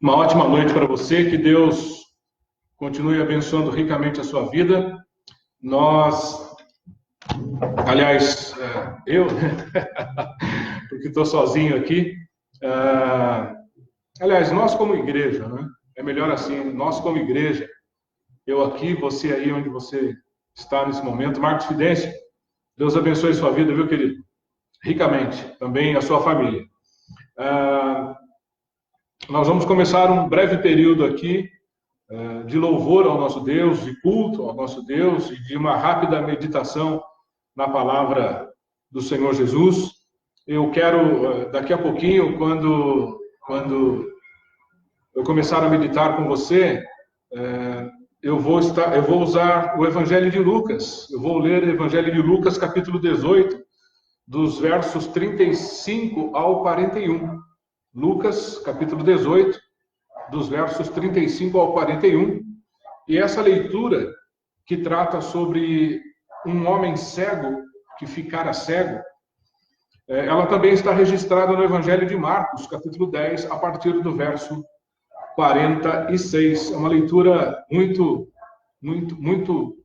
Uma ótima noite para você, que Deus continue abençoando ricamente a sua vida. Eu, porque estou sozinho aqui. Nós como igreja, né? É melhor assim, nós como igreja, eu aqui, você aí onde você está nesse momento. Marcos Fidêncio, Deus abençoe sua vida, viu, querido? Ricamente, também a sua família. Nós vamos começar um breve período aqui de louvor ao nosso Deus, de culto ao nosso Deus e de uma rápida meditação na palavra do Senhor Jesus. Eu quero, daqui a pouquinho, quando eu começar a meditar com você, eu vou usar o Evangelho de Lucas. Eu vou ler o Evangelho de Lucas, capítulo 18, dos versos 35 ao 41. Lucas, capítulo 18, dos versos 35 ao 41. E essa leitura, que trata sobre um homem cego que ficara cego, ela também está registrada no Evangelho de Marcos, capítulo 10, a partir do verso 46. É uma leitura muito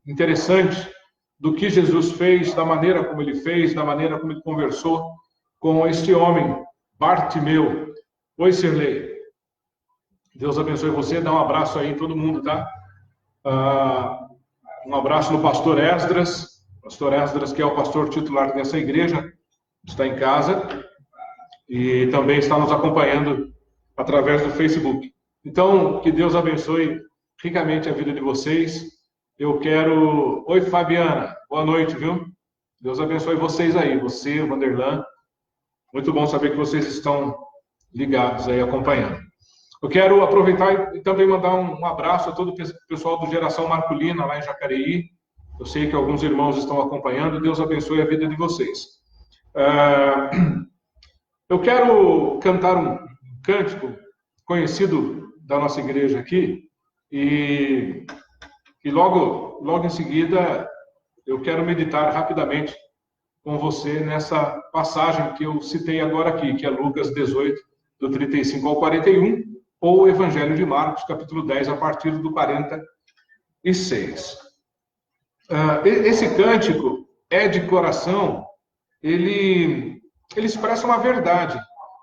interessante do que Jesus fez, da maneira como ele fez, da maneira como ele conversou com este homem, Bartimeu. Oi, Sirlei. Deus abençoe você. Dá um abraço aí em todo mundo, tá? Um abraço no pastor Esdras. Pastor Esdras, que é o pastor titular dessa igreja, está em casa e também está nos acompanhando através do Facebook. Então, que Deus abençoe ricamente a vida de vocês. Eu quero... Oi, Fabiana. Boa noite, viu? Deus abençoe vocês aí. Você, o Vanderlan. Muito bom saber que vocês estão ligados aí, acompanhando. Eu quero aproveitar e também mandar um abraço a todo o pessoal do Geração Marculina, lá em Jacareí. Eu sei que alguns irmãos estão acompanhando. Deus abençoe a vida de vocês. Eu quero cantar um cântico conhecido da nossa igreja aqui. E logo em seguida, eu quero meditar rapidamente com você nessa passagem que eu citei agora aqui, que é Lucas 18, do 35 ao 41, ou o Evangelho de Marcos, capítulo 10, a partir do 46. Esse cântico é de coração, ele expressa uma verdade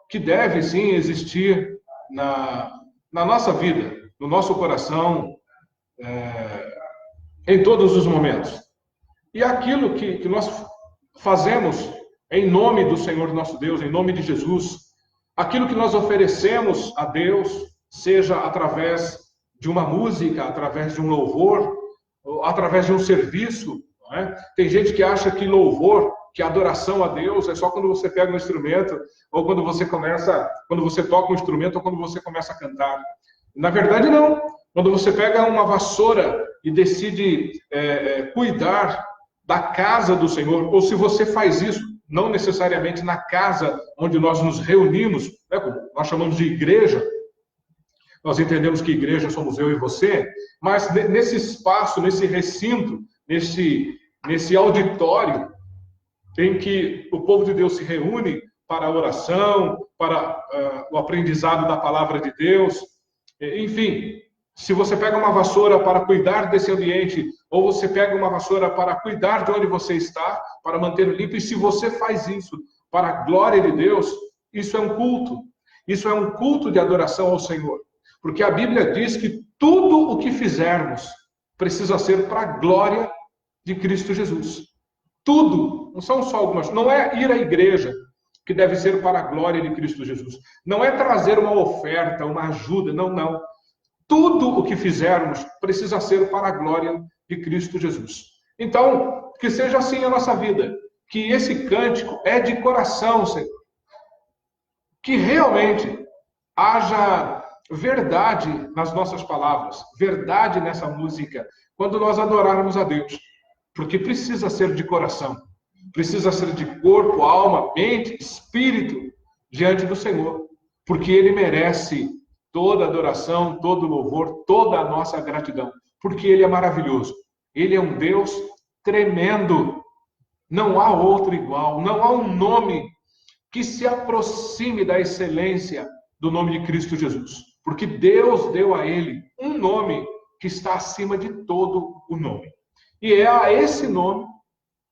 que deve, sim, existir na nossa vida, no nosso coração, em todos os momentos. E aquilo que nós fazemos em nome do Senhor nosso Deus, em nome de Jesus, aquilo que nós oferecemos a Deus, seja através de uma música, através de um louvor, ou através de um serviço, não é? Tem gente que acha que louvor, que adoração a Deus é só quando você pega um instrumento, ou quando você toca um instrumento, ou quando você começa a cantar. Na verdade, não. Quando você pega uma vassoura e decide cuidar da casa do Senhor, ou se você faz isso, não necessariamente na casa onde nós nos reunimos, né, como nós chamamos de igreja, nós entendemos que igreja somos eu e você, mas nesse espaço, nesse recinto, nesse auditório, em que o povo de Deus se reúne para a oração, para o aprendizado da palavra de Deus, enfim, se você pega uma vassoura para cuidar desse ambiente, ou você pega uma vassoura para cuidar de onde você está, para manter limpo, e se você faz isso para a glória de Deus, isso é um culto. Isso é um culto de adoração ao Senhor. Porque a Bíblia diz que tudo o que fizermos precisa ser para a glória de Cristo Jesus. Tudo, não são só algumas, não é ir à igreja que deve ser para a glória de Cristo Jesus. Não é trazer uma oferta, uma ajuda, não. Tudo o que fizermos precisa ser para a glória de Cristo Jesus. Então, que seja assim a nossa vida. Que esse cântico é de coração, Senhor. Que realmente haja verdade nas nossas palavras, verdade nessa música, quando nós adorarmos a Deus. Porque precisa ser de coração. Precisa ser de corpo, alma, mente, espírito diante do Senhor. Porque Ele merece toda adoração, todo louvor, toda a nossa gratidão. Porque Ele é maravilhoso. Ele é um Deus tremendo. Não há outro igual. Não há um nome que se aproxime da excelência do nome de Cristo Jesus. porque Deus deu a ele um nome que está acima de todo o nome. E é a esse nome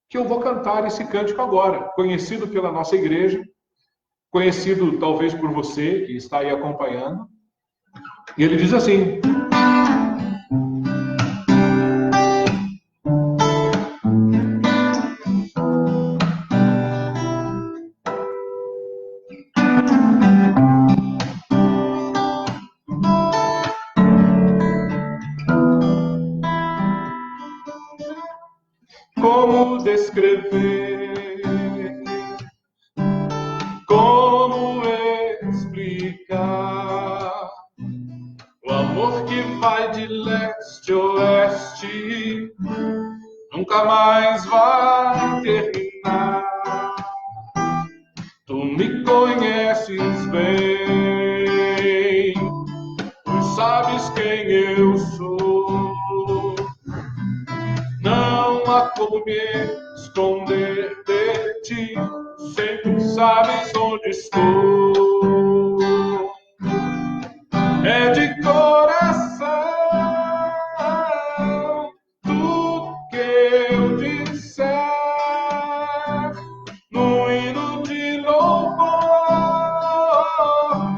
que eu vou cantar esse cântico agora, conhecido pela nossa igreja, conhecido talvez por você que está aí acompanhando. E ele diz assim: como descrever, como explicar o amor que vai de leste a oeste, nunca mais vai terminar. Tu me conheces bem, tu sabes quem eu sou. Não há como me esconder de ti, sempre sabes onde estou. É de coração tudo que eu disser, no hino de louvor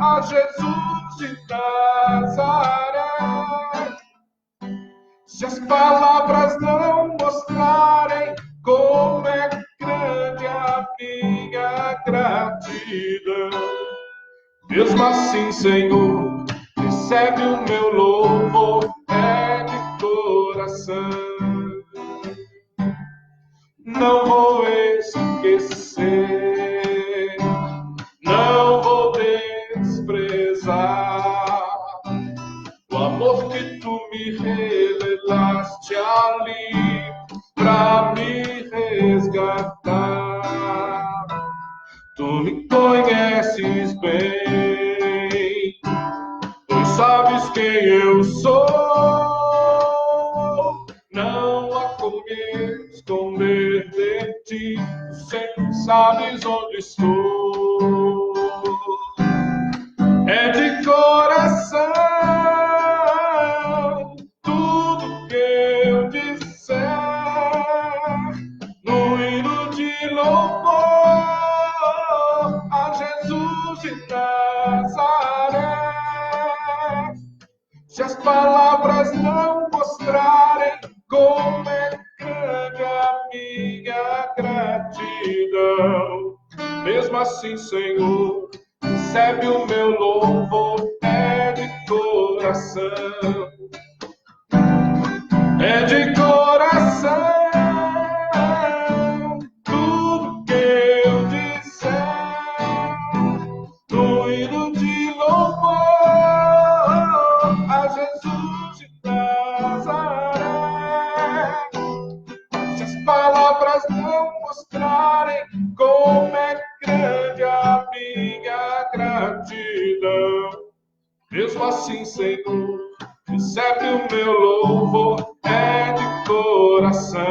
a Jesus de Nazaré. Se as palavras não mostrarem como é grande a minha gratidão, mesmo assim, Senhor, recebe o meu louvor, é de coração. Não vou esquecer, não vou desprezar o amor que tu me revelaste ali pra me resgatar. Tu me conheces bem, pois sabes quem eu sou. Não há como me esconder de ti, sempre sabes onde estou. É de coração tudo que eu disser, no hino de louvor a Jesus de Nazaré. Se as palavras não mostrarem como é grande a minha gratidão, mesmo assim, Senhor, recebe o meu louvor, é de coração. É de coração tudo que eu disser, no hino de louvor a Jesus de Nazaré. Se as palavras não mostrarem como é grande a minha gratidão, mesmo assim, Senhor, recebe o meu louvor, é de coração.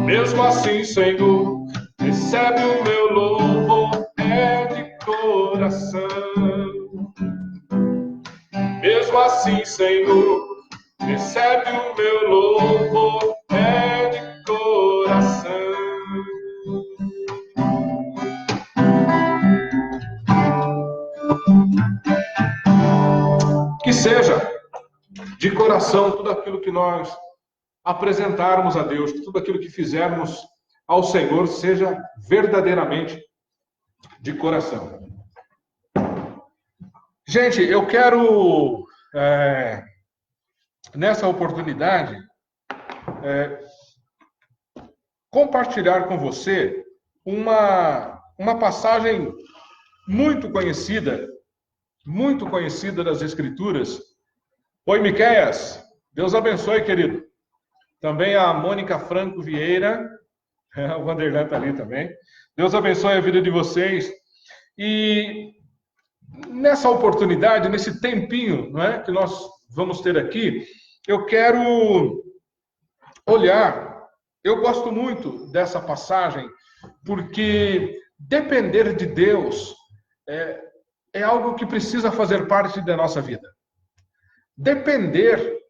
Mesmo assim, Senhor, recebe o meu louvor, é de coração. Mesmo assim, Senhor, recebe o meu louvor, é de coração. Que seja de coração tudo aquilo que nós apresentarmos a Deus, que tudo aquilo que fizermos ao Senhor seja verdadeiramente de coração. Gente, eu quero, nessa oportunidade, compartilhar com você uma passagem muito conhecida das Escrituras. Oi, Miqueias. Deus abençoe, querido. Também a Mônica Franco Vieira. O Vanderlan está ali também. Deus abençoe a vida de vocês. E nessa oportunidade, nesse tempinho, não é, que nós vamos ter aqui, eu quero olhar. Eu gosto muito dessa passagem, porque depender de Deus é algo que precisa fazer parte da nossa vida. Depender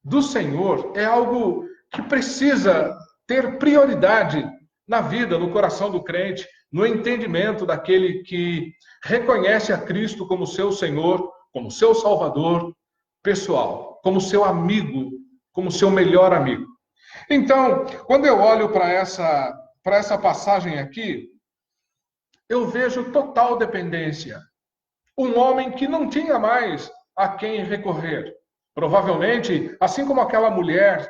do Senhor é algo que precisa ter prioridade na vida, no coração do crente, no entendimento daquele que reconhece a Cristo como seu Senhor, como seu Salvador pessoal, como seu amigo, como seu melhor amigo. Então, quando eu olho para essa passagem aqui, eu vejo total dependência. Um homem que não tinha mais a quem recorrer. Provavelmente, assim como aquela mulher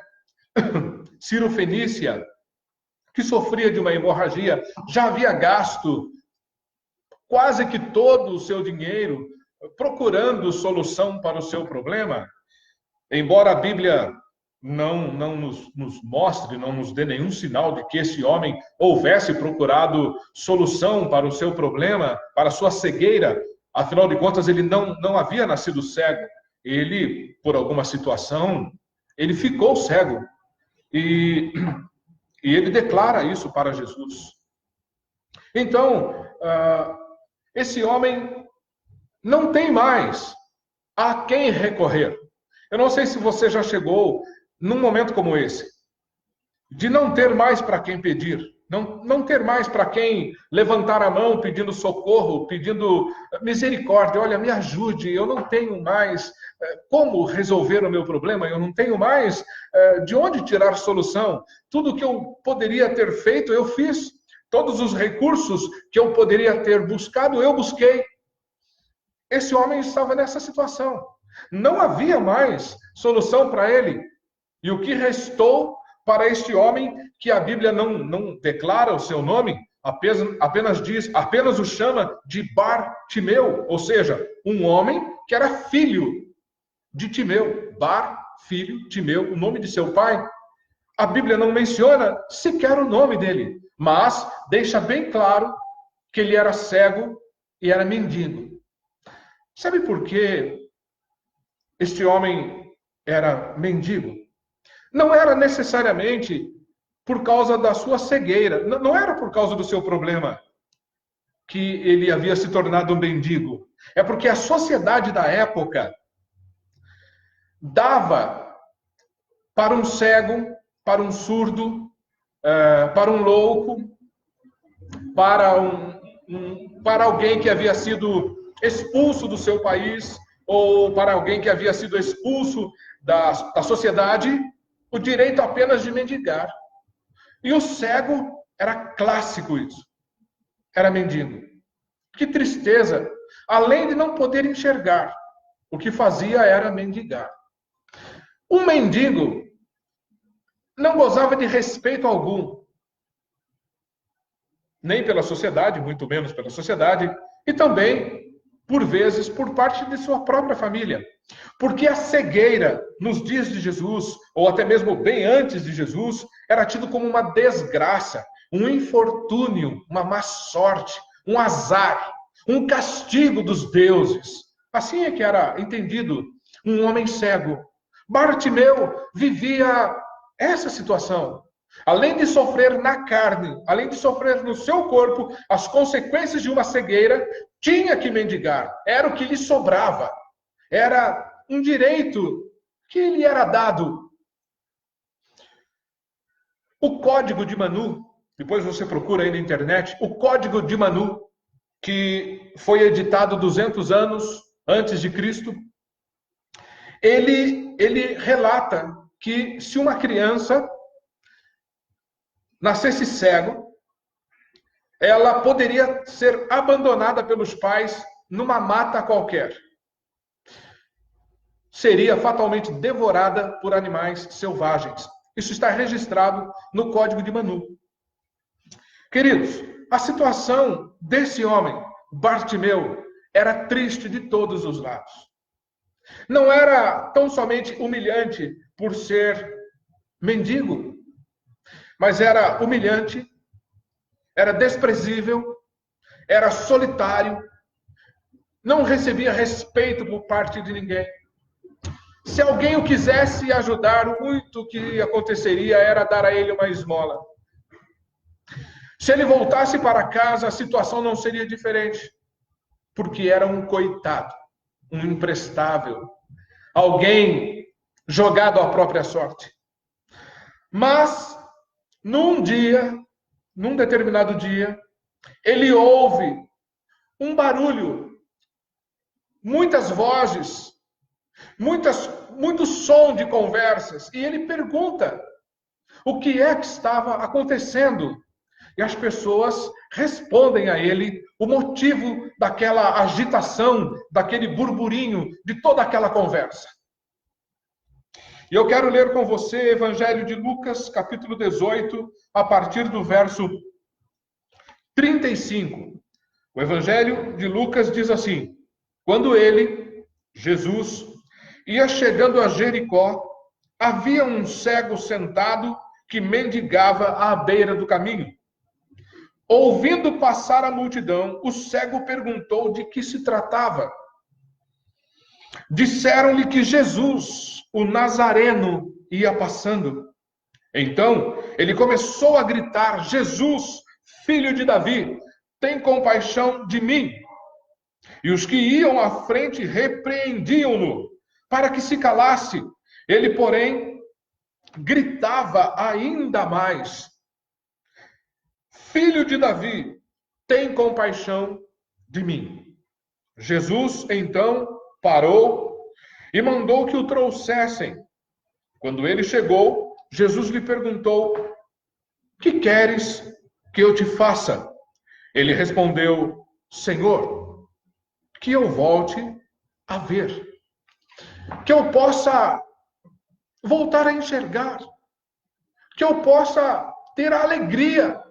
Cirofenícia, que sofria de uma hemorragia, já havia gasto quase que todo o seu dinheiro procurando solução para o seu problema. Embora a Bíblia não nos mostre, não nos dê nenhum sinal de que esse homem houvesse procurado solução para o seu problema, para a sua cegueira. Afinal de contas, ele não havia nascido cego. Ele, por alguma situação, ele ficou cego. E ele declara isso para Jesus. Então, esse homem não tem mais a quem recorrer. Eu não sei se você já chegou num momento como esse, de não ter mais para quem pedir, não ter mais para quem levantar a mão pedindo socorro, pedindo misericórdia. Olha, me ajude, eu não tenho mais como resolver o meu problema, eu não tenho mais de onde tirar solução. Tudo que eu poderia ter feito, eu fiz. Todos os recursos que eu poderia ter buscado, eu busquei. Esse homem estava nessa situação. Não havia mais solução para ele. E o que restou para este homem, que a Bíblia não declara o seu nome, apenas o chama de Bartimeu, ou seja, um homem que era filho de Timeu. Bar, filho, Timeu, o nome de seu pai. A Bíblia não menciona sequer o nome dele, mas deixa bem claro que ele era cego e era mendigo. Sabe por que este homem era mendigo? Não era necessariamente por causa da sua cegueira, não era por causa do seu problema que ele havia se tornado um mendigo. É porque a sociedade da época dava para um cego, para um surdo, para um louco, para alguém que havia sido expulso do seu país, ou para alguém que havia sido expulso da sociedade, o direito apenas de mendigar. E o cego era clássico isso. Era mendigo. Que tristeza! Além de não poder enxergar, o que fazia era mendigar. Um mendigo não gozava de respeito algum. Nem pela sociedade, muito menos pela sociedade, e também, por vezes, por parte de sua própria família. Porque a cegueira, nos dias de Jesus, ou até mesmo bem antes de Jesus, era tido como uma desgraça, um infortúnio, uma má sorte, um azar, um castigo dos deuses. Assim é que era entendido um homem cego. Bartimeu vivia essa situação. Além de sofrer na carne, além de sofrer no seu corpo as consequências de uma cegueira, tinha que mendigar. Era o que lhe sobrava. Era um direito que lhe era dado. O Código de Manu, depois você procura aí na internet, o Código de Manu, que foi editado 200 anos antes de Cristo, ele relata que se uma criança nascesse cego, ela poderia ser abandonada pelos pais numa mata qualquer. Seria fatalmente devorada por animais selvagens. Isso está registrado no Código de Manu. Queridos, a situação desse homem, Bartimeu, era triste de todos os lados. Não era tão somente humilhante por ser mendigo, mas era humilhante, era desprezível, era solitário, não recebia respeito por parte de ninguém. Se alguém o quisesse ajudar, o muito que aconteceria era dar a ele uma esmola. Se ele voltasse para casa, a situação não seria diferente. porque era um coitado, um imprestável, alguém jogado à própria sorte. Mas, num determinado dia, ele ouve um barulho, muitas vozes, muito som de conversas, e ele pergunta o que é que estava acontecendo. E as pessoas respondem a ele o motivo daquela agitação, daquele burburinho, de toda aquela conversa. E eu quero ler com você Evangelho de Lucas, capítulo 18, a partir do verso 35. O Evangelho de Lucas diz assim: quando ele, Jesus, ia chegando a Jericó, havia um cego sentado que mendigava à beira do caminho. Ouvindo passar a multidão, o cego perguntou de que se tratava. Disseram-lhe que Jesus, o Nazareno, ia passando. Então, ele começou a gritar: Jesus, filho de Davi, tem compaixão de mim. E os que iam à frente repreendiam-no para que se calasse. Ele, porém, gritava ainda mais: Filho de Davi, tem compaixão de mim. Jesus, então, parou e mandou que o trouxessem. Quando ele chegou, Jesus lhe perguntou: que queres que eu te faça? Ele respondeu: Senhor, que eu volte a ver, que eu possa voltar a enxergar, que eu possa ter a alegria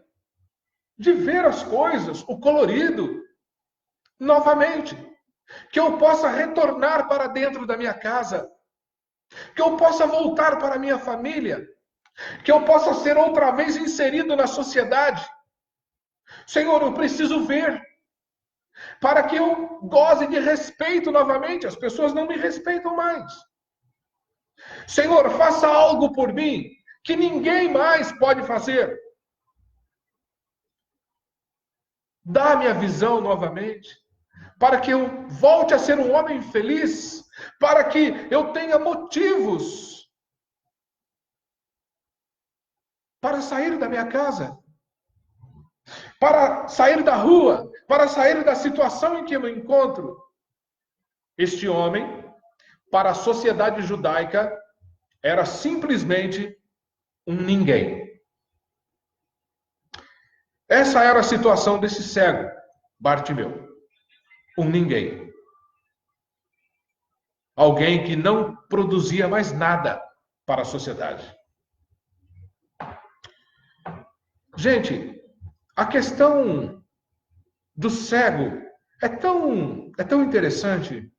de ver as coisas, o colorido, novamente, que eu possa retornar para dentro da minha casa, que eu possa voltar para a minha família, que eu possa ser outra vez inserido na sociedade. Senhor, eu preciso ver, para que eu goze de respeito novamente. As pessoas não me respeitam mais. Senhor, faça algo por mim que ninguém mais pode fazer. Dá-me a visão novamente, para que eu volte a ser um homem feliz, para que eu tenha motivos para sair da minha casa, para sair da rua, para sair da situação em que eu me encontro. Este homem, para a sociedade judaica, era simplesmente um ninguém. Essa era a situação desse cego, Bartimeu. Um ninguém. Alguém que não produzia mais nada para a sociedade. Gente, a questão do cego é tão interessante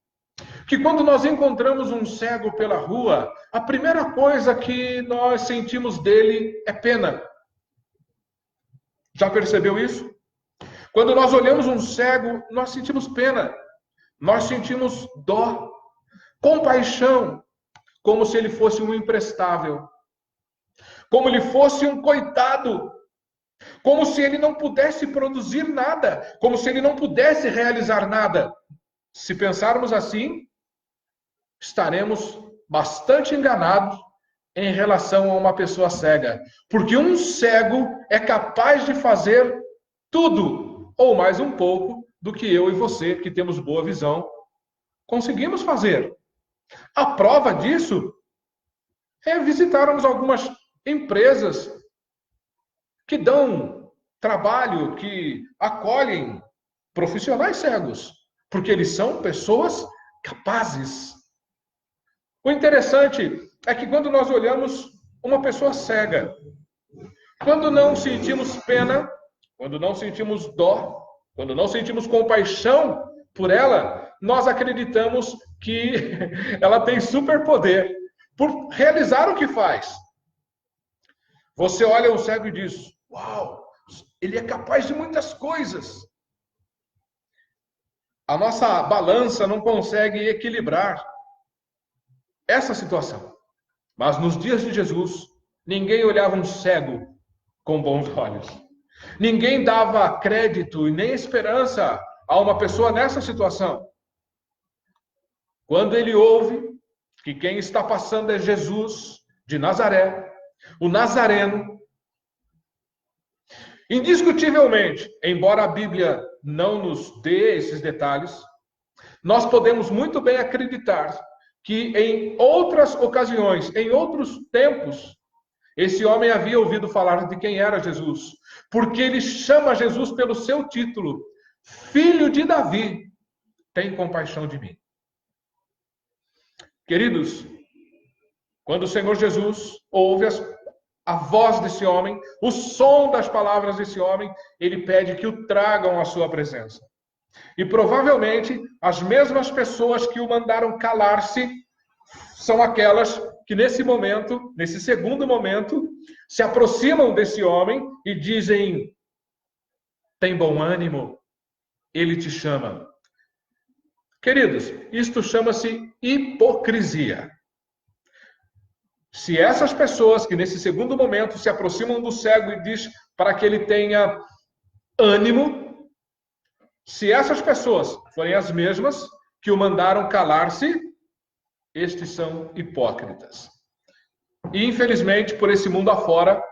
que quando nós encontramos um cego pela rua, a primeira coisa que nós sentimos dele é pena. Já percebeu isso? Quando nós olhamos um cego, nós sentimos pena, nós sentimos dó, compaixão, como se ele fosse um imprestável, como ele fosse um coitado, como se ele não pudesse produzir nada, como se ele não pudesse realizar nada. Se pensarmos assim, estaremos bastante enganados em relação a uma pessoa cega, porque um cego é capaz de fazer tudo, ou mais um pouco, do que eu e você, que temos boa visão, conseguimos fazer. A prova disso é visitarmos algumas empresas que dão trabalho, que acolhem profissionais cegos, porque eles são pessoas capazes. O interessante é que quando nós olhamos uma pessoa cega, quando não sentimos pena, quando não sentimos dó, quando não sentimos compaixão por ela, nós acreditamos que ela tem superpoder por realizar o que faz. Você olha um cego e diz: uau, ele é capaz de muitas coisas. A nossa balança não consegue equilibrar essa situação. Mas nos dias de Jesus, ninguém olhava um cego com bons olhos. Ninguém dava crédito e nem esperança a uma pessoa nessa situação, quando ele ouve que quem está passando é Jesus de Nazaré, o Nazareno, indiscutivelmente, embora a Bíblia não nos dê esses detalhes, nós podemos muito bem acreditar que em outras ocasiões, em outros tempos, esse homem havia ouvido falar de quem era Jesus, porque ele chama Jesus pelo seu título, Filho de Davi, tem compaixão de mim. Queridos, quando o Senhor Jesus ouve a voz desse homem, o som das palavras desse homem, ele pede que o tragam à sua presença. E provavelmente as mesmas pessoas que o mandaram calar-se são aquelas que nesse momento, nesse segundo momento, se aproximam desse homem e dizem: tem bom ânimo, ele te chama. Queridos, isto chama-se hipocrisia. Se essas pessoas que nesse segundo momento se aproximam do cego e diz para que ele tenha ânimo, se essas pessoas forem as mesmas que o mandaram calar-se, estes são hipócritas. E infelizmente, por esse mundo afora,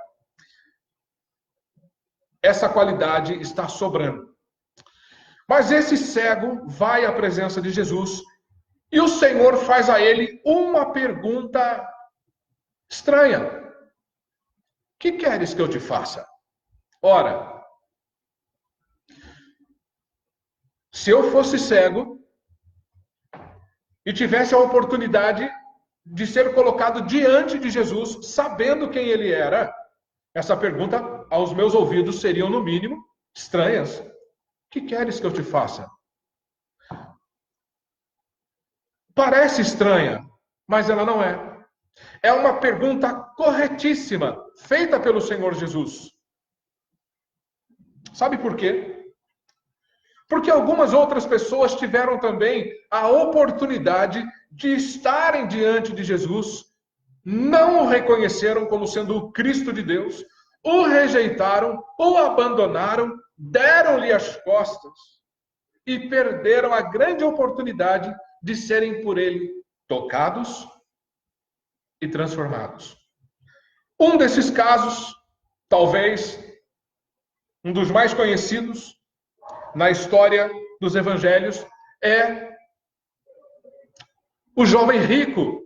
essa qualidade está sobrando. Mas esse cego vai à presença de Jesus e o Senhor faz a ele uma pergunta estranha. Que queres que eu te faça? Ora, se eu fosse cego e tivesse a oportunidade de ser colocado diante de Jesus, sabendo quem ele era, essa pergunta aos meus ouvidos seriam, no mínimo, estranhas. Que queres que eu te faça? Parece estranha, mas ela não é. É uma pergunta corretíssima, feita pelo Senhor Jesus. Sabe por quê? Porque algumas outras pessoas tiveram também a oportunidade de estarem diante de Jesus, não o reconheceram como sendo o Cristo de Deus, o rejeitaram, o abandonaram, deram-lhe as costas e perderam a grande oportunidade de serem por ele tocados e transformados. Um desses casos, talvez um dos mais conhecidos na história dos evangelhos, é o jovem rico.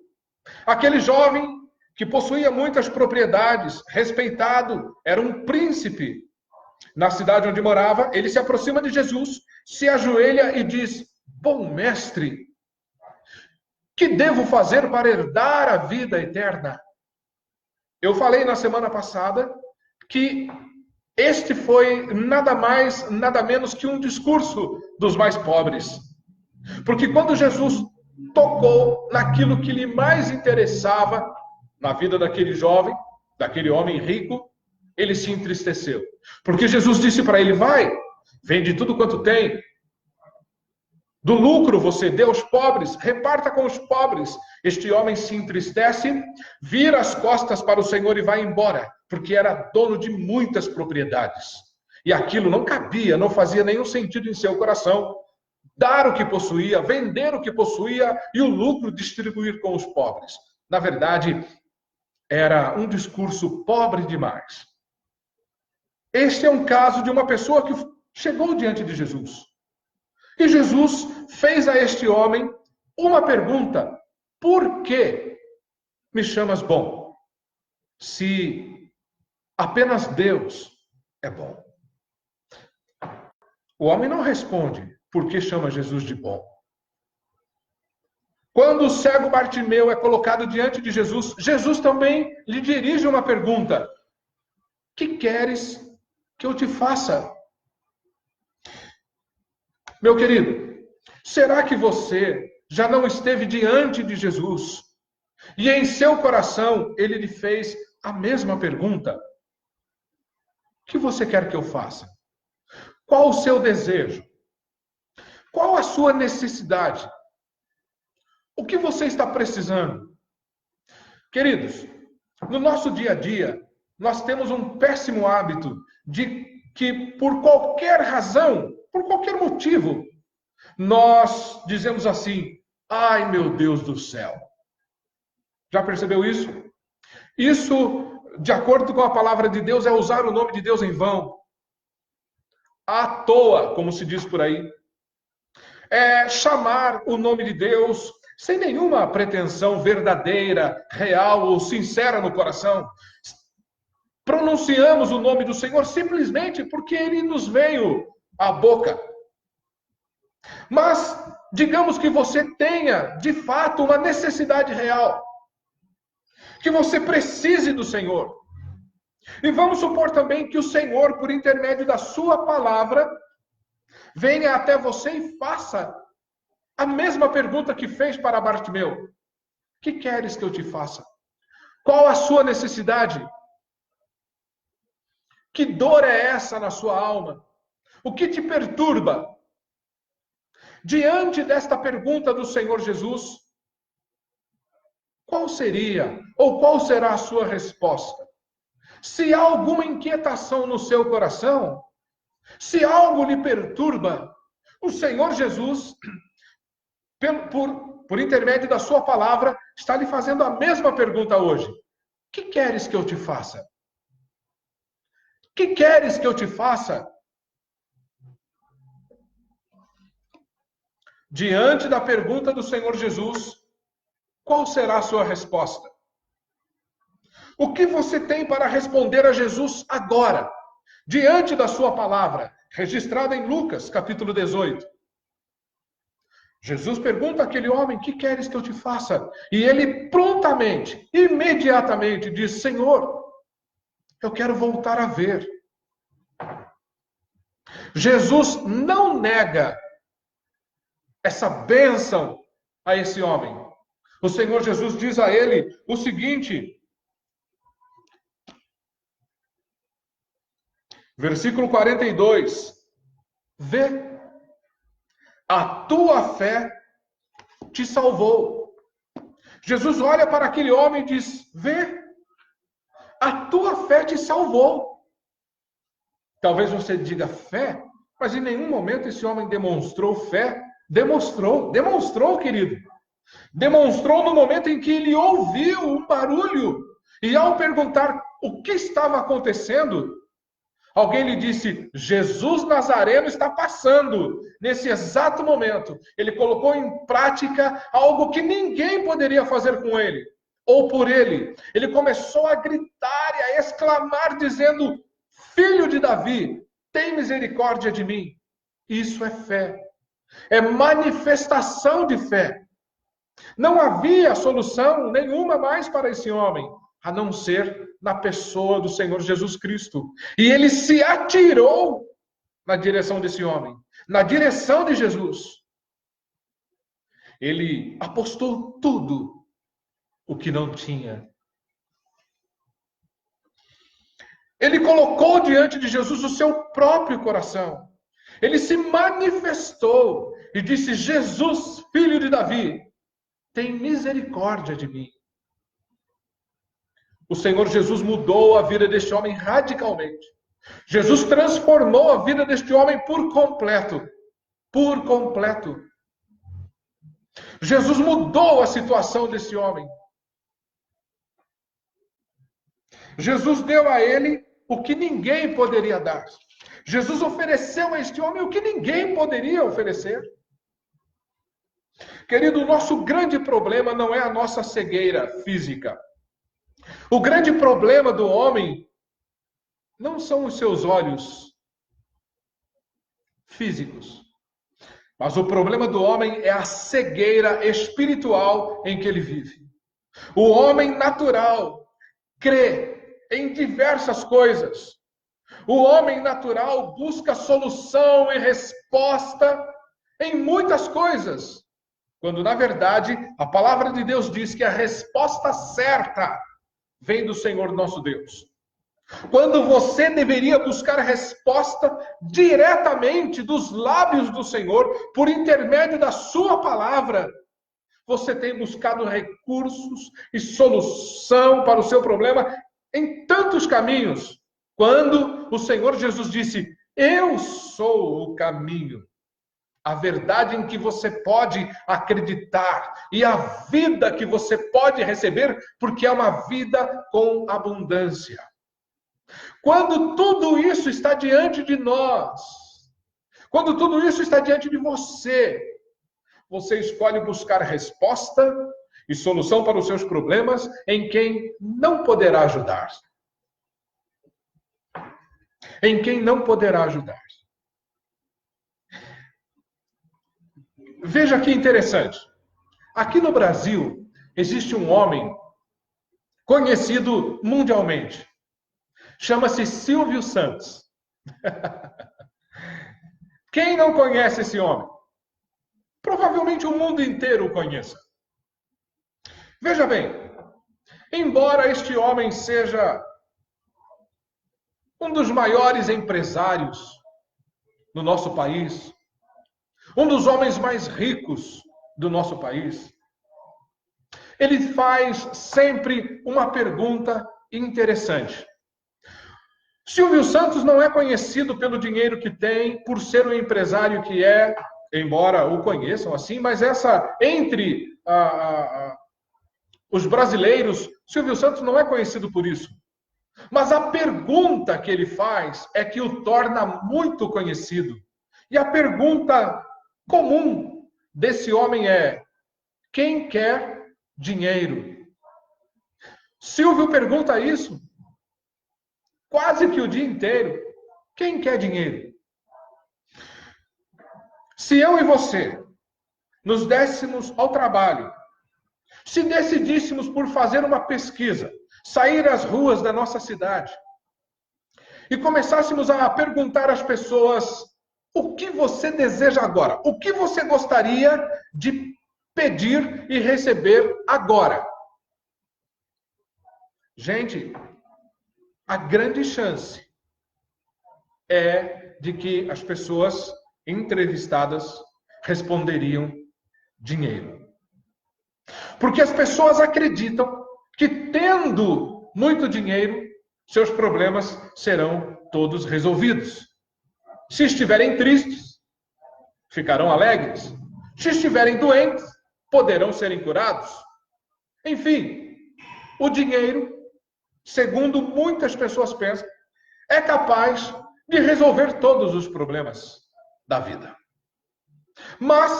Aquele jovem que possuía muitas propriedades, respeitado, era um príncipe. Na cidade onde morava, ele se aproxima de Jesus, se ajoelha e diz: bom mestre, que devo fazer para herdar a vida eterna? Eu falei na semana passada que este foi nada mais, nada menos que um discurso dos mais pobres. Porque quando Jesus tocou naquilo que lhe mais interessava na vida daquele jovem, daquele homem rico, ele se entristeceu. Porque Jesus disse para ele: vai, vende tudo quanto tem. Do lucro você dê aos pobres, reparta com os pobres. Este homem se entristece, vira as costas para o Senhor e vai embora, porque era dono de muitas propriedades. E aquilo não cabia, não fazia nenhum sentido em seu coração. Dar o que possuía, vender o que possuía e o lucro distribuir com os pobres. Na verdade, era um discurso pobre demais. Este é um caso de uma pessoa que chegou diante de Jesus. E Jesus fez a este homem uma pergunta: por que me chamas bom? Se apenas Deus é bom. O homem não responde por que chama Jesus de bom. Quando o cego Bartimeu é colocado diante de Jesus, Jesus também lhe dirige uma pergunta: que queres que eu te faça? Meu querido, será que você já não esteve diante de Jesus e em seu coração ele lhe fez a mesma pergunta? O que você quer que eu faça? Qual o seu desejo? Qual a sua necessidade? O que você está precisando? Queridos, no nosso dia a dia, nós temos um péssimo hábito de que por qualquer razão, por qualquer motivo, nós dizemos assim: ai meu Deus do céu. Já percebeu isso? Isso, de acordo com a palavra de Deus, é usar o nome de Deus em vão. À toa, como se diz por aí. É chamar o nome de Deus sem nenhuma pretensão verdadeira, real ou sincera no coração. Pronunciamos o nome do Senhor simplesmente porque ele nos veio à boca. Mas digamos que você tenha, de fato, uma necessidade real. Que você precise do Senhor. E vamos supor também que o Senhor, por intermédio da sua palavra, venha até você e faça a mesma pergunta que fez para Bartimeu. Que queres que eu te faça? Qual a sua necessidade? Que dor é essa na sua alma? O que te perturba? Diante desta pergunta do Senhor Jesus, qual seria ou qual será a sua resposta? Se há alguma inquietação no seu coração, se algo lhe perturba, o Senhor Jesus, por intermédio da sua palavra, está lhe fazendo a mesma pergunta hoje. Que queres que eu te faça? Que queres que eu te faça? Diante da pergunta do Senhor Jesus, qual será a sua resposta? O que você tem para responder a Jesus agora, diante da sua palavra, registrada em Lucas, capítulo 18? Jesus pergunta àquele homem: que queres que eu te faça? E ele prontamente, imediatamente diz: Senhor, eu quero voltar a ver. Jesus não nega essa bênção a esse homem. O Senhor Jesus diz a ele o seguinte, versículo 42, vê, a tua fé te salvou. Jesus olha para aquele homem e diz, vê, a tua fé te salvou. Talvez você diga fé, mas em nenhum momento esse homem demonstrou fé. Demonstrou, querido. Demonstrou no momento em que ele ouviu um barulho. E ao perguntar o que estava acontecendo, alguém lhe disse, Jesus Nazareno está passando. Nesse exato momento, ele colocou em prática algo que ninguém poderia fazer com ele, ou por ele. Ele começou a gritar e a exclamar, dizendo, Filho de Davi, tem misericórdia de mim. Isso é fé. É manifestação de fé. Não havia solução nenhuma mais para esse homem, a não ser na pessoa do Senhor Jesus Cristo. E ele se atirou na direção desse homem, na direção de Jesus. Ele apostou tudo o que não tinha. Ele colocou diante de Jesus o seu próprio coração. Ele se manifestou e disse, Jesus, filho de Davi, tem misericórdia de mim. O Senhor Jesus mudou a vida deste homem radicalmente. Jesus transformou a vida deste homem por completo. Por completo. Jesus mudou a situação desse homem. Jesus deu a ele o que ninguém poderia dar. Jesus ofereceu a este homem o que ninguém poderia oferecer. Querido, o nosso grande problema não é a nossa cegueira física. O grande problema do homem não são os seus olhos físicos. Mas o problema do homem é a cegueira espiritual em que ele vive. O homem natural crê em diversas coisas. O homem natural busca solução e resposta em muitas coisas. Quando, na verdade, a palavra de Deus diz que a resposta certa vem do Senhor nosso Deus. Quando você deveria buscar a resposta diretamente dos lábios do Senhor, por intermédio da sua palavra, você tem buscado recursos e solução para o seu problema em tantos caminhos. Quando o Senhor Jesus disse, Eu sou o caminho, a verdade em que você pode acreditar e a vida que você pode receber, porque é uma vida com abundância. Quando tudo isso está diante de nós, quando tudo isso está diante de você, você escolhe buscar resposta e solução para os seus problemas em quem não poderá ajudar. Em quem não poderá ajudar. Veja que interessante. Aqui no Brasil, existe um homem conhecido mundialmente. Chama-se Silvio Santos. Quem não conhece esse homem? Provavelmente o mundo inteiro o conheça. Veja bem, embora este homem seja um dos maiores empresários no nosso país, um dos homens mais ricos do nosso país, ele faz sempre uma pergunta interessante. Silvio Santos não é conhecido pelo dinheiro que tem, por ser o empresário que é, embora o conheçam assim, mas entre os brasileiros, Silvio Santos não é conhecido por isso. Mas a pergunta que ele faz é que o torna muito conhecido. E a pergunta comum desse homem é: quem quer dinheiro? Silvio pergunta isso quase que o dia inteiro. Quem quer dinheiro? Se eu e você nos dessemos ao trabalho, se decidíssemos por fazer uma pesquisa, sair às ruas da nossa cidade e começássemos a perguntar às pessoas: o que você deseja agora? O que você gostaria de pedir e receber agora? Gente, a grande chance é de que as pessoas entrevistadas responderiam dinheiro. Porque as pessoas acreditam que, tendo muito dinheiro, seus problemas serão todos resolvidos. Se estiverem tristes, ficarão alegres. Se estiverem doentes, poderão serem curados. Enfim, o dinheiro, segundo muitas pessoas pensam, é capaz de resolver todos os problemas da vida. Mas,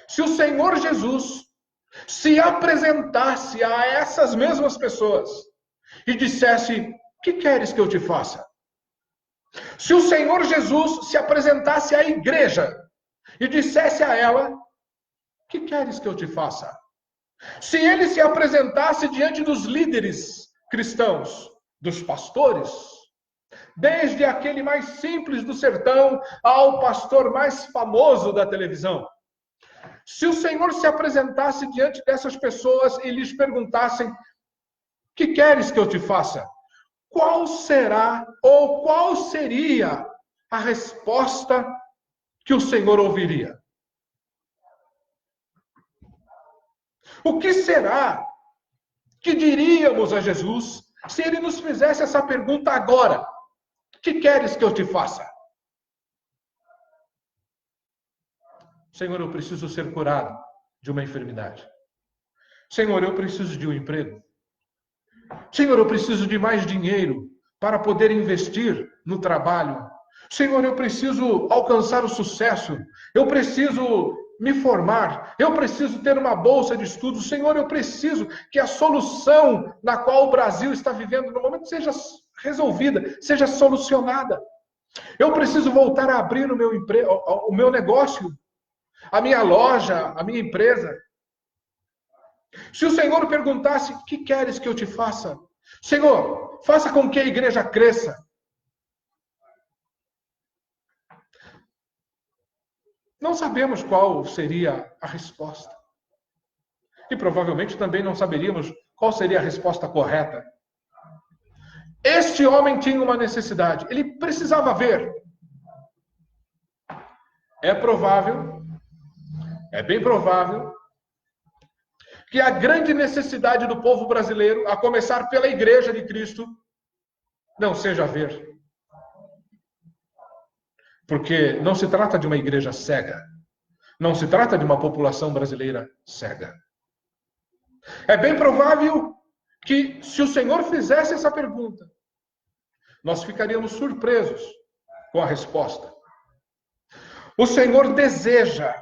se o Senhor Jesus se apresentasse a essas mesmas pessoas e dissesse: que queres que eu te faça? Se o Senhor Jesus se apresentasse à igreja e dissesse a ela: que queres que eu te faça? Se ele se apresentasse diante dos líderes cristãos, dos pastores, desde aquele mais simples do sertão ao pastor mais famoso da televisão, se o Senhor se apresentasse diante dessas pessoas e lhes perguntassem: que queres que eu te faça? Qual será ou qual seria a resposta que o Senhor ouviria? O que será que diríamos a Jesus se ele nos fizesse essa pergunta agora? Que queres que eu te faça? Senhor, eu preciso ser curado de uma enfermidade. Senhor, eu preciso de um emprego. Senhor, eu preciso de mais dinheiro para poder investir no trabalho. Senhor, eu preciso alcançar o sucesso. Eu preciso me formar. Eu preciso ter uma bolsa de estudos. Senhor, eu preciso que a solução na qual o Brasil está vivendo no momento seja resolvida, seja solucionada. Eu preciso voltar a abrir o meu negócio, a minha loja, a minha empresa. Se o Senhor perguntasse: que queres que eu te faça? Senhor, faça com que a igreja cresça. Não sabemos qual seria a resposta. E provavelmente também não saberíamos qual seria a resposta correta. Este homem tinha uma necessidade. Ele precisava ver. É provável, é bem provável, que a grande necessidade do povo brasileiro, a começar pela Igreja de Cristo, não seja ver. Porque não se trata de uma igreja cega. Não se trata de uma população brasileira cega. É bem provável que, se o Senhor fizesse essa pergunta, nós ficaríamos surpresos com a resposta. O Senhor deseja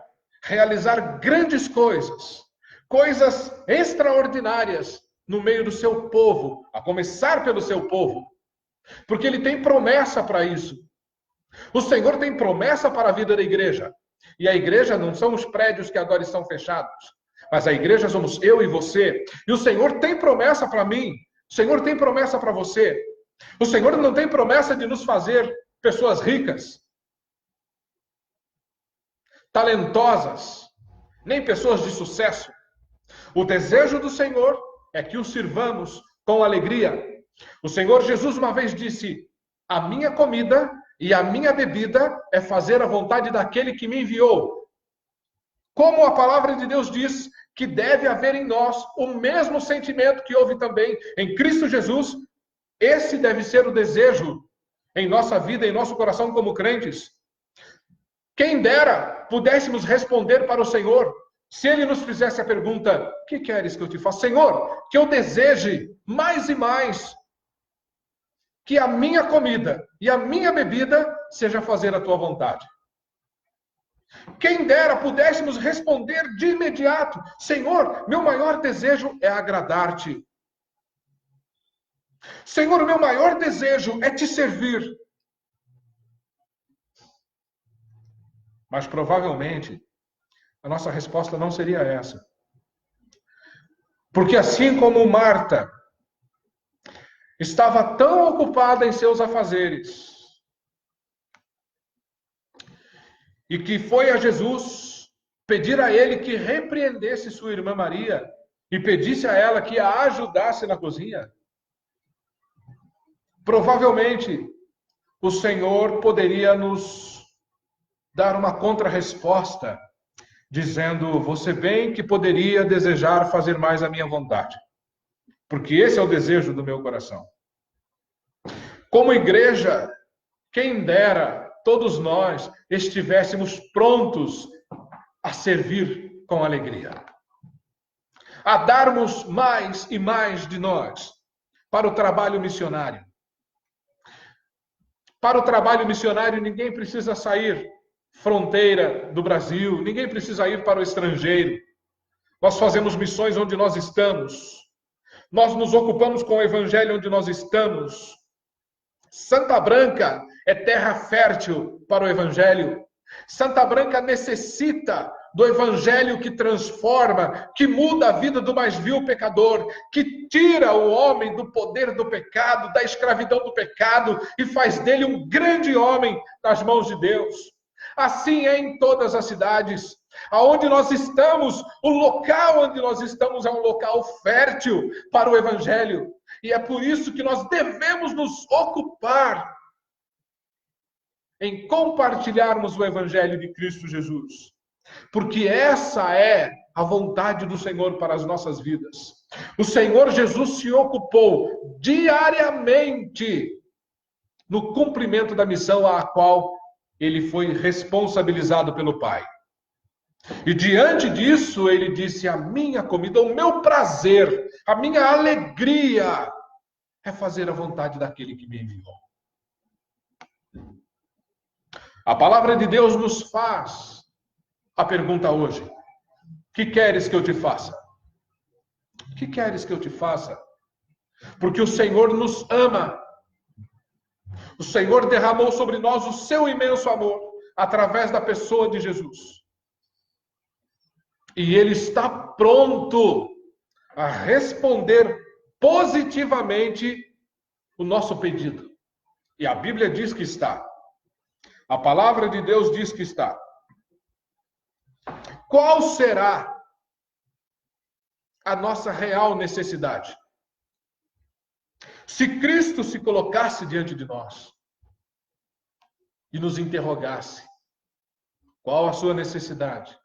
realizar grandes coisas, coisas extraordinárias no meio do seu povo, a começar pelo seu povo, porque Ele tem promessa para isso. O Senhor tem promessa para a vida da igreja. E a igreja não são os prédios que agora estão fechados, mas a igreja somos eu e você. E o Senhor tem promessa para mim, o Senhor tem promessa para você. O Senhor não tem promessa de nos fazer pessoas ricas, talentosas, nem pessoas de sucesso. O desejo do Senhor é que o sirvamos com alegria. O Senhor Jesus uma vez disse: a minha comida e a minha bebida é fazer a vontade daquele que me enviou. Como a palavra de Deus diz que deve haver em nós o mesmo sentimento que houve também em Cristo Jesus, esse deve ser o desejo em nossa vida, em nosso coração como crentes. Quem dera pudéssemos responder para o Senhor, se Ele nos fizesse a pergunta: o que queres que eu te faça? Senhor, que eu deseje mais e mais que a minha comida e a minha bebida seja fazer a tua vontade. Quem dera pudéssemos responder de imediato: Senhor, meu maior desejo é agradar-te. Senhor, o meu maior desejo é te servir. Mas provavelmente a nossa resposta não seria essa. Porque assim como Marta estava tão ocupada em seus afazeres, e que foi a Jesus pedir a ele que repreendesse sua irmã Maria e pedisse a ela que a ajudasse na cozinha, provavelmente o Senhor poderia nos dar uma contra-resposta, dizendo: você bem que poderia desejar fazer mais a minha vontade, porque esse é o desejo do meu coração. Como igreja, quem dera todos nós estivéssemos prontos a servir com alegria, a darmos mais e mais de nós para o trabalho missionário. Para o trabalho missionário, ninguém precisa sair fronteira do Brasil, ninguém precisa ir para o estrangeiro. Nós fazemos missões onde nós estamos. Nós nos ocupamos com o evangelho onde nós estamos. Santa Branca é terra fértil para o evangelho. Santa Branca necessita do evangelho que transforma, que muda a vida do mais vil pecador, que tira o homem do poder do pecado, da escravidão do pecado e faz dele um grande homem nas mãos de Deus. Assim é em todas as cidades. Aonde nós estamos, o local onde nós estamos é um local fértil para o evangelho. E é por isso que nós devemos nos ocupar em compartilharmos o evangelho de Cristo Jesus. Porque essa é a vontade do Senhor para as nossas vidas. O Senhor Jesus se ocupou diariamente no cumprimento da missão a qual ele foi responsabilizado pelo Pai. E diante disso, ele disse: a minha comida, o meu prazer, a minha alegria é fazer a vontade daquele que me enviou. A palavra de Deus nos faz a pergunta hoje: o que queres que eu te faça? O que queres que eu te faça? Porque o Senhor nos ama. O Senhor derramou sobre nós o seu imenso amor através da pessoa de Jesus. E Ele está pronto a responder positivamente o nosso pedido. E a Bíblia diz que está. A palavra de Deus diz que está. Qual será a nossa real necessidade? Se Cristo se colocasse diante de nós e nos interrogasse: qual a sua necessidade?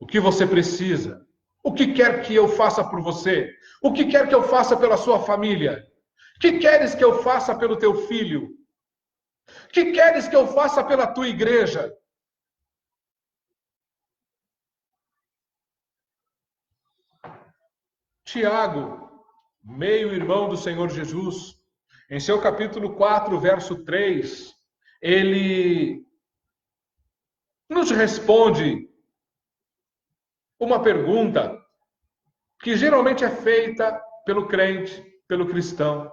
O que você precisa? O que quer que eu faça por você? O que quer que eu faça pela sua família? O que queres que eu faça pelo teu filho? Que queres que eu faça pela tua igreja? Tiago, meio-irmão do Senhor Jesus, em seu capítulo 4, verso 3, ele nos responde uma pergunta que geralmente é feita pelo crente, pelo cristão.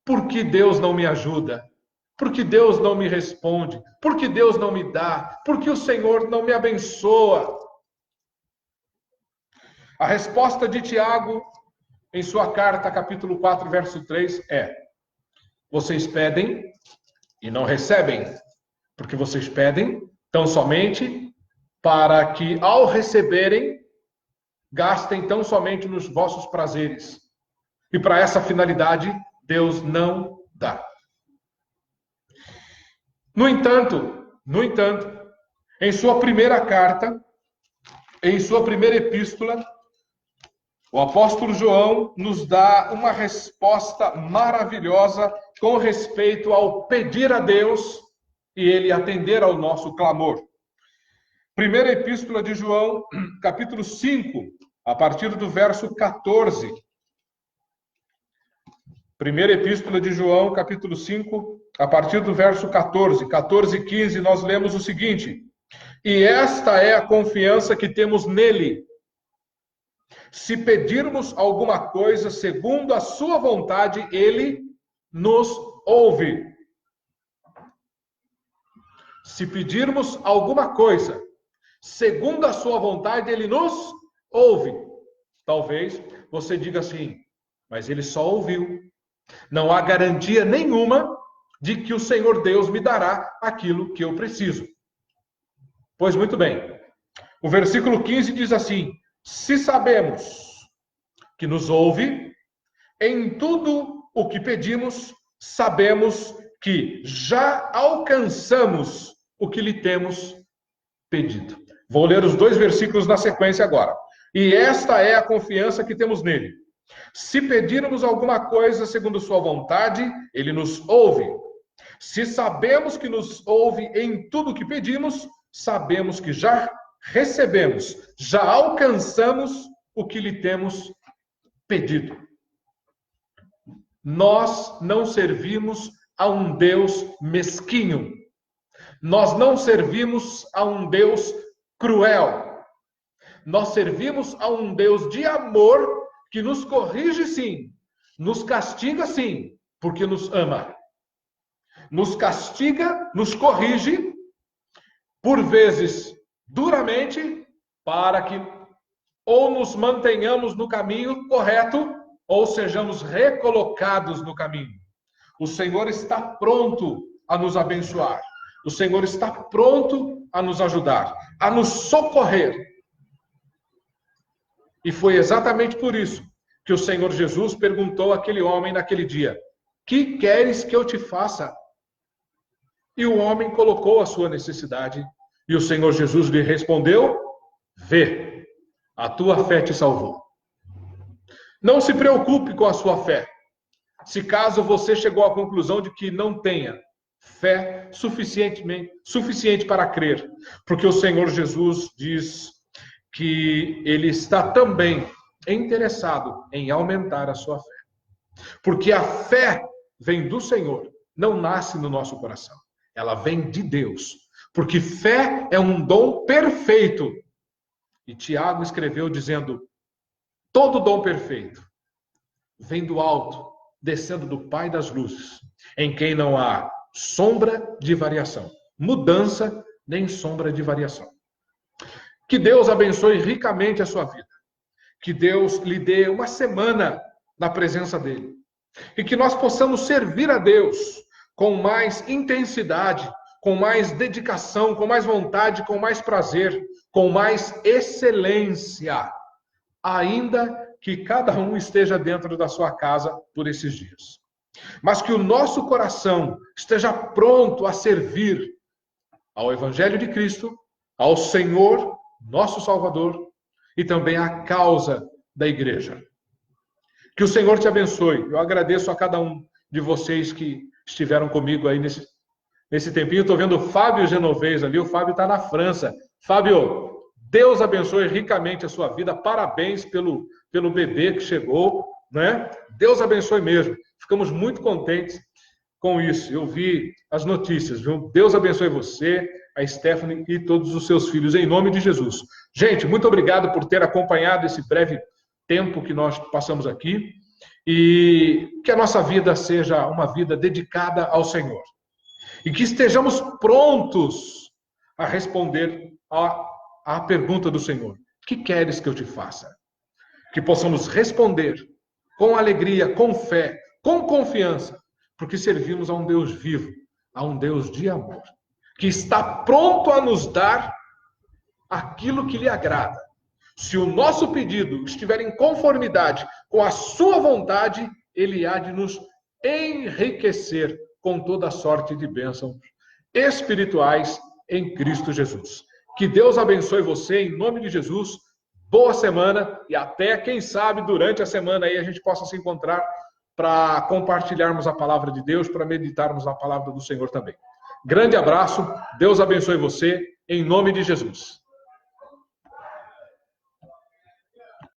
Por que Deus não me ajuda? Por que Deus não me responde? Por que Deus não me dá? Por que o Senhor não me abençoa? A resposta de Tiago, em sua carta, capítulo 4, verso 3, é: vocês pedem e não recebem, porque vocês pedem tão somente para que, ao receberem, gastem tão somente nos vossos prazeres. E para essa finalidade, Deus não dá. No entanto, em sua primeira carta, em sua primeira epístola, o apóstolo João nos dá uma resposta maravilhosa com respeito ao pedir a Deus e ele atender ao nosso clamor. Primeira epístola de João, capítulo 5, a partir do verso 14. Primeira epístola de João, capítulo 5, a partir do verso 14. 14 e 15, nós lemos o seguinte: e esta é a confiança que temos nele. Se pedirmos alguma coisa segundo a sua vontade, ele nos ouve. Se pedirmos alguma coisa segundo a sua vontade, ele nos ouve. Talvez você diga assim: mas ele só ouviu. Não há garantia nenhuma de que o Senhor Deus me dará aquilo que eu preciso. Pois muito bem. O versículo 15 diz assim: se sabemos que nos ouve, em tudo o que pedimos, sabemos que já alcançamos o que lhe temos pedido. Vou ler os dois versículos na sequência agora. E esta é a confiança que temos nele. Se pedirmos alguma coisa segundo sua vontade, ele nos ouve. Se sabemos que nos ouve em tudo o que pedimos, sabemos que já recebemos, já alcançamos o que lhe temos pedido. Nós não servimos a um Deus mesquinho. Nós não servimos a um Deus cruel. Nós servimos a um Deus de amor que nos corrige sim, nos castiga sim, porque nos ama. Nos castiga, nos corrige, por vezes duramente, para que ou nos mantenhamos no caminho correto, ou sejamos recolocados no caminho. O Senhor está pronto a nos abençoar. O Senhor está pronto a nos ajudar, a nos socorrer. E foi exatamente por isso que o Senhor Jesus perguntou àquele homem naquele dia: que queres que eu te faça? E o homem colocou a sua necessidade. E o Senhor Jesus lhe respondeu: vê, a tua fé te salvou. Não se preocupe com a sua fé. Se caso você chegou à conclusão de que não tenha fé suficiente para crer, porque o Senhor Jesus diz que ele está também interessado em aumentar a sua fé. Porque a fé vem do Senhor, não nasce no nosso coração. Ela vem de Deus. Porque fé é um dom perfeito. E Tiago escreveu dizendo: todo dom perfeito vem do alto, descendo do Pai das luzes, em quem não há sombra de variação, mudança nem sombra de variação. Que Deus abençoe ricamente a sua vida. Que Deus lhe dê uma semana na presença dele. E que nós possamos servir a Deus com mais intensidade, com mais dedicação, com mais vontade, com mais prazer, com mais excelência, ainda que cada um esteja dentro da sua casa por esses dias. Mas que o nosso coração esteja pronto a servir ao Evangelho de Cristo, ao Senhor, nosso Salvador, e também à causa da igreja. Que o Senhor te abençoe. Eu agradeço a cada um de vocês que estiveram comigo aí nesse tempinho. Estou vendo o Fábio Genovez ali, o Fábio está na França. Fábio, Deus abençoe ricamente a sua vida, parabéns pelo bebê que chegou, né? Deus abençoe mesmo. Ficamos muito contentes com isso. Eu vi as notícias, viu? Deus abençoe você, a Stephanie e todos os seus filhos, em nome de Jesus. Gente, muito obrigado por ter acompanhado esse breve tempo que nós passamos aqui e que a nossa vida seja uma vida dedicada ao Senhor. E que estejamos prontos a responder à pergunta do Senhor. Que queres que eu te faça? Que possamos responder com alegria, com fé, com confiança, porque servimos a um Deus vivo, a um Deus de amor, que está pronto a nos dar aquilo que lhe agrada. Se o nosso pedido estiver em conformidade com a sua vontade, ele há de nos enriquecer com toda sorte de bênçãos espirituais em Cristo Jesus. Que Deus abençoe você em nome de Jesus. Boa semana e até, quem sabe, durante a semana aí a gente possa se encontrar para compartilharmos a palavra de Deus, para meditarmos a palavra do Senhor também. Grande abraço, Deus abençoe você, em nome de Jesus.